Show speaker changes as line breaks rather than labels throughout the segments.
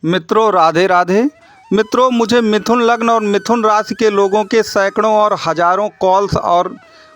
मित्रों राधे राधे। मित्रों, मुझे मिथुन लग्न और मिथुन राशि के लोगों के सैकड़ों और हज़ारों कॉल्स और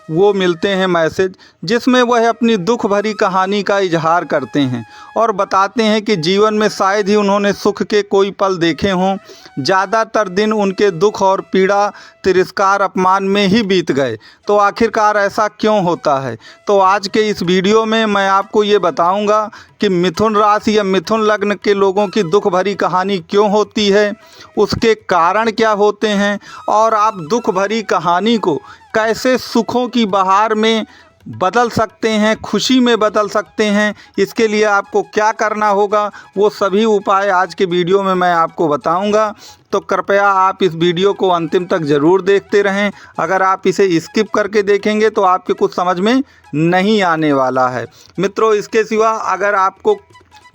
वो मिलते हैं मैसेज, जिसमें वह अपनी दुख भरी कहानी का इजहार करते हैं और बताते हैं कि जीवन में शायद ही उन्होंने सुख के कोई पल देखे हों। ज़्यादातर दिन उनके दुख और पीड़ा, तिरस्कार, अपमान में ही बीत गए। तो आखिरकार ऐसा क्यों होता है? तो आज के इस वीडियो में मैं आपको ये बताऊंगा कि मिथुन राशि या मिथुन लग्न के लोगों की दुख भरी कहानी क्यों होती है, उसके कारण क्या होते हैं और आप दुख भरी कहानी को कैसे सुखों की बहार में बदल सकते हैं, खुशी में बदल सकते हैं। इसके लिए आपको क्या करना होगा, वो सभी उपाय आज के वीडियो में मैं आपको बताऊंगा। तो कृपया आप इस वीडियो को अंतिम तक ज़रूर देखते रहें। अगर आप इसे स्किप करके देखेंगे तो आपके कुछ समझ में नहीं आने वाला है। मित्रों, इसके सिवा अगर आपको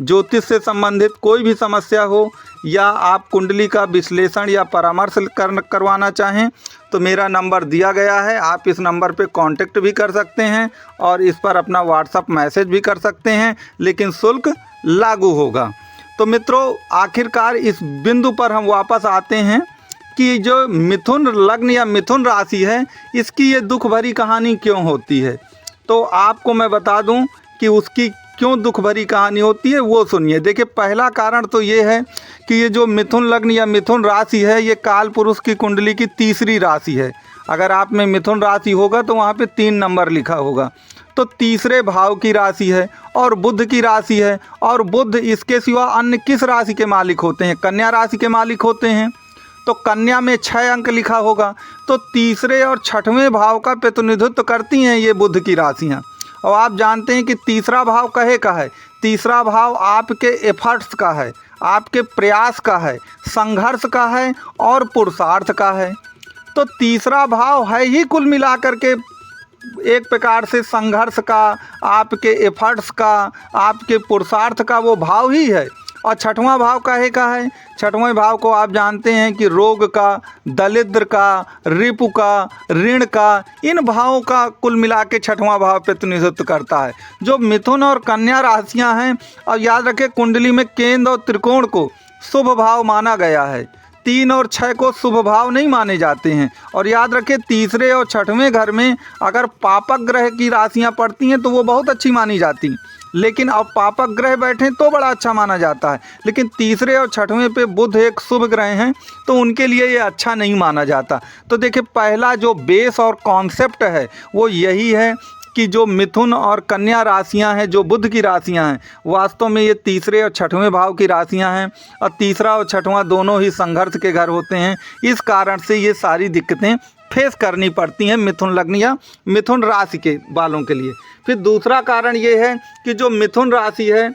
ज्योतिष से संबंधित कोई भी समस्या हो या आप कुंडली का विश्लेषण या परामर्श करवाना चाहें तो मेरा नंबर दिया गया है। आप इस नंबर पे कांटेक्ट भी कर सकते हैं और इस पर अपना व्हाट्सएप मैसेज भी कर सकते हैं, लेकिन शुल्क लागू होगा। तो मित्रों, आखिरकार इस बिंदु पर हम वापस आते हैं कि जो मिथुन लग्न या मिथुन राशि है, इसकी ये दुख भरी कहानी क्यों होती है। तो आपको मैं बता दूं कि उसकी क्यों दुख भरी कहानी होती है, वो सुनिए। देखिए, पहला कारण तो ये है कि ये जो मिथुन लग्न या मिथुन राशि है, ये काल पुरुष की कुंडली की तीसरी राशि है। अगर आप में मिथुन राशि होगा तो वहाँ पे 3 नंबर लिखा होगा। तो तीसरे भाव की राशि है और बुध की राशि है। और बुध इसके सिवा अन्य किस राशि के मालिक होते हैं? कन्या राशि के मालिक होते हैं। तो कन्या में 6 अंक लिखा होगा। तो तीसरे और छठवें भाव का प्रतिनिधित्व करती हैं ये बुध की राशियाँ। और आप जानते हैं कि तीसरा भाव कहे का है? तीसरा भाव आपके एफर्ट्स का है, आपके प्रयास का है, संघर्ष का है और पुरुषार्थ का है। तो तीसरा भाव है ही कुल मिलाकर के एक प्रकार से संघर्ष का, आपके एफर्ट्स का, आपके पुरुषार्थ का वो भाव ही है। और छठवां भाव काहे का है? छठवें भाव को आप जानते हैं कि रोग का, दरिद्र का, रिपु का, ऋण का, इन भावों का कुल मिला के छठवां भाव प्रतिनिधित्व करता है। जो मिथुन और कन्या राशियां हैं, और याद रखें कुंडली में केंद्र और त्रिकोण को शुभ भाव माना गया है। 3 और 6 को शुभ भाव नहीं माने जाते हैं। और याद रखें, तीसरे और छठवें घर में अगर पापक ग्रह की राशियां पड़ती हैं तो वो बहुत अच्छी मानी जाती, लेकिन अब पापक ग्रह बैठे तो बड़ा अच्छा माना जाता है। लेकिन तीसरे और छठवें पे बुध एक शुभ ग्रह हैं तो उनके लिए ये अच्छा नहीं माना जाता। तो देखिए, पहला जो बेस और कॉन्सेप्ट है वो यही है कि जो मिथुन और कन्या राशियां हैं, जो बुध की राशियां हैं, वास्तव में ये तीसरे और छठवें भाव की राशियां हैं। और तीसरा और छठवां दोनों ही संघर्ष के घर होते हैं। इस कारण से ये सारी दिक्कतें फेस करनी पड़ती हैं मिथुन लग्न या मिथुन राशि के वालों के लिए। फिर दूसरा कारण ये है कि जो मिथुन राशि है,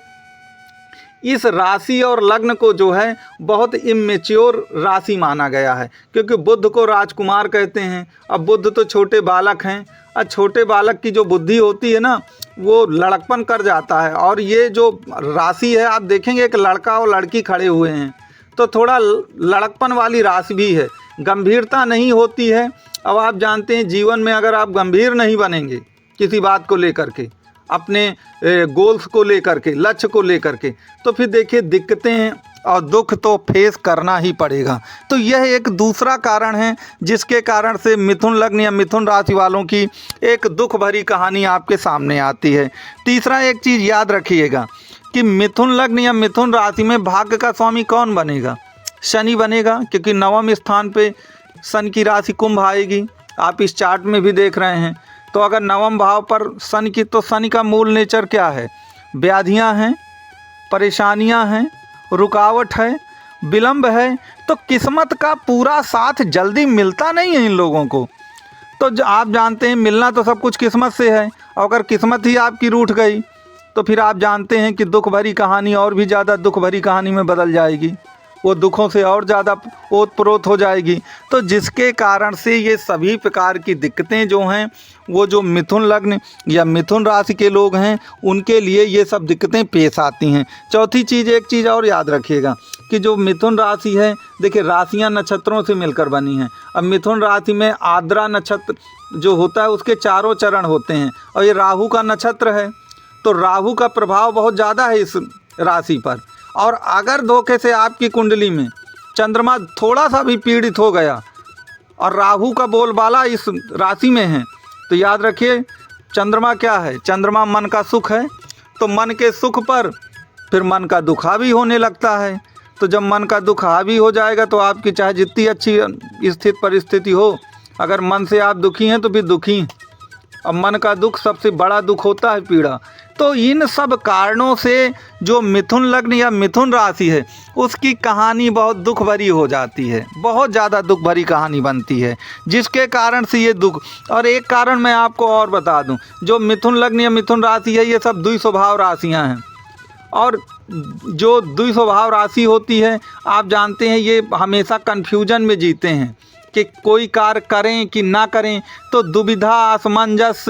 इस राशि और लग्न को जो है बहुत इमेच्योर राशि माना गया है, क्योंकि बुध को राजकुमार कहते हैं। अब बुध तो छोटे बालक हैं, और छोटे बालक की जो बुद्धि होती है ना, वो लड़कपन कर जाता है। और ये जो राशि है, आप देखेंगे एक लड़का और लड़की खड़े हुए हैं, तो थोड़ा लड़कपन वाली राशि भी है, गंभीरता नहीं होती है। अब आप जानते हैं, जीवन में अगर आप गंभीर नहीं बनेंगे किसी बात को लेकर के, अपने गोल्स को लेकर के, लक्ष्य को लेकर के, तो फिर देखिए दिक्कतें और दुख तो फेस करना ही पड़ेगा। तो यह एक दूसरा कारण है जिसके कारण से मिथुन लग्न या मिथुन राशि वालों की एक दुख भरी कहानी आपके सामने आती है। तीसरा एक चीज़ याद रखिएगा कि मिथुन लग्न या मिथुन राशि में भाग्य का स्वामी कौन बनेगा? शनि बनेगा, क्योंकि 9वें स्थान पे शनि की राशि कुंभ आएगी। आप इस चार्ट में भी देख रहे हैं। तो अगर 9वें भाव पर शनि की, तो शनि का मूल नेचर क्या है? व्याधियां हैं, परेशानियां हैं, रुकावट है, विलंब है। तो किस्मत का पूरा साथ जल्दी मिलता नहीं है इन लोगों को। तो आप जानते हैं, मिलना तो सब कुछ किस्मत से है। अगर किस्मत ही आपकी रूठ गई तो फिर आप जानते हैं कि दुख भरी कहानी और भी ज़्यादा दुख भरी कहानी में बदल जाएगी, वो दुखों से और ज़्यादा ओतप्रोत हो जाएगी। तो जिसके कारण से ये सभी प्रकार की दिक्कतें जो हैं, वो जो मिथुन लग्न या मिथुन राशि के लोग हैं, उनके लिए ये सब दिक्कतें पेश आती हैं। चौथी चीज़, एक चीज़ और याद रखिएगा कि जो मिथुन राशि है, देखिए राशियाँ नक्षत्रों से मिलकर बनी हैं। अब मिथुन राशि में आद्रा नक्षत्र जो होता है उसके 4 चरण होते हैं, और ये राहु का नक्षत्र है। तो राहु का प्रभाव बहुत ज़्यादा है इस राशि पर। और अगर धोखे से आपकी कुंडली में चंद्रमा थोड़ा सा भी पीड़ित हो गया और राहु का बोलबाला इस राशि में है, तो याद रखिए चंद्रमा क्या है, चंद्रमा मन का सुख है। तो मन के सुख पर फिर मन का दुख हावी होने लगता है। तो जब मन का दुख हावी हो जाएगा तो आपकी चाहे जितनी अच्छी स्थित परिस्थिति हो, अगर मन से आप दुखी हैं तो फिर दुखी हैं। अब मन का दुख सबसे बड़ा दुख होता है, पीड़ा। तो इन सब कारणों से जो मिथुन लग्न या मिथुन राशि है उसकी कहानी बहुत दुख भरी हो जाती है, बहुत ज़्यादा दुख भरी कहानी बनती है, जिसके कारण से ये दुख। और एक कारण मैं आपको और बता दूं, जो मिथुन लग्न या मिथुन राशि है ये सब द्विस्वभाव राशियां हैं। और जो द्विस्वभाव राशि होती है आप जानते हैं ये हमेशा कन्फ्यूजन में जीते हैं कि कोई कार्य करें कि ना करें। तो दुविधा, असमंजस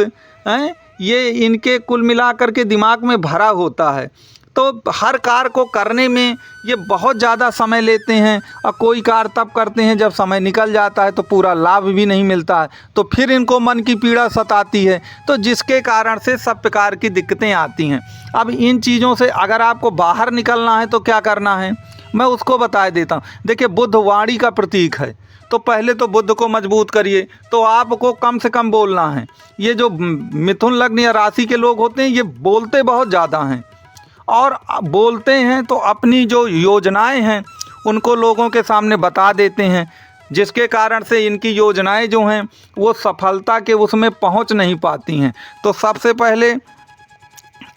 हैं, ये इनके कुल मिलाकर के दिमाग में भरा होता है। तो हर कार्य को करने में ये बहुत ज़्यादा समय लेते हैं और कोई कार्य तब करते हैं जब समय निकल जाता है तो पूरा लाभ भी नहीं मिलता है, तो फिर इनको मन की पीड़ा सताती है। तो जिसके कारण से सब प्रकार की दिक्कतें आती हैं। अब इन चीज़ों से अगर आपको बाहर निकलना है तो क्या करना है, मैं उसको बता देता हूँ। देखिए बुध वाणी का प्रतीक है, तो पहले तो बुध को मजबूत करिए। तो आपको कम से कम बोलना है। ये जो मिथुन लग्न या राशि के लोग होते हैं ये बोलते बहुत ज़्यादा हैं, और बोलते हैं तो अपनी जो योजनाएं हैं उनको लोगों के सामने बता देते हैं, जिसके कारण से इनकी योजनाएं जो हैं वो सफलता के उसमें पहुंच नहीं पाती हैं। तो सबसे पहले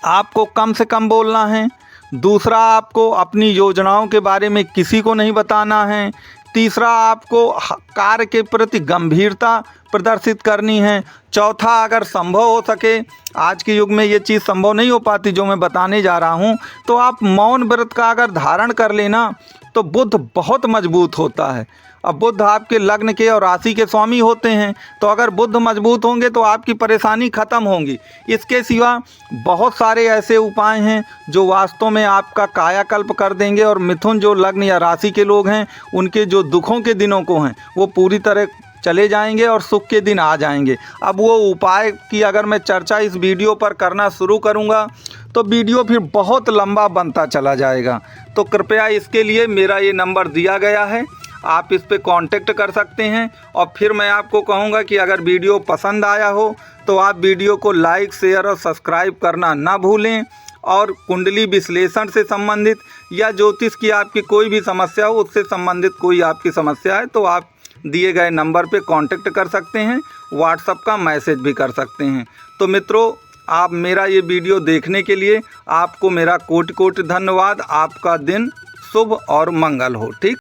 आपको कम से कम बोलना है। दूसरा, आपको अपनी योजनाओं के बारे में किसी को नहीं बताना है। तीसरा, आपको कार्य के प्रति गंभीरता प्रदर्शित करनी है। चौथा, अगर संभव हो सके, आज के युग में ये चीज़ संभव नहीं हो पाती जो मैं बताने जा रहा हूँ, तो आप मौन व्रत का अगर धारण कर लेना तो बुध बहुत मजबूत होता है। अब बुध आपके लग्न के और राशि के स्वामी होते हैं, तो अगर बुध मजबूत होंगे तो आपकी परेशानी ख़त्म होंगी। इसके सिवा बहुत सारे ऐसे उपाय हैं जो वास्तव में आपका कायाकल्प कर देंगे, और मिथुन जो लग्न या राशि के लोग हैं उनके जो दुखों के दिनों को हैं वो पूरी तरह चले जाएंगे और सुख के दिन आ जाएंगे। अब वो उपाय की अगर मैं चर्चा इस वीडियो पर करना शुरू करूँगा तो वीडियो फिर बहुत लंबा बनता चला जाएगा। तो कृपया इसके लिए मेरा ये नंबर दिया गया है, आप इस पे कांटेक्ट कर सकते हैं। और फिर मैं आपको कहूँगा कि अगर वीडियो पसंद आया हो तो आप वीडियो को लाइक, शेयर और सब्सक्राइब करना ना भूलें। और कुंडली विश्लेषण से संबंधित या ज्योतिष की आपकी कोई भी समस्या हो, उससे संबंधित कोई आपकी समस्या है तो आप दिए गए नंबर पे कांटेक्ट कर सकते हैं, व्हाट्सएप का मैसेज भी कर सकते हैं। तो मित्रों, आप मेरा ये वीडियो देखने के लिए आपको मेरा कोटि कोटि धन्यवाद। आपका दिन शुभ और मंगल हो। ठीक।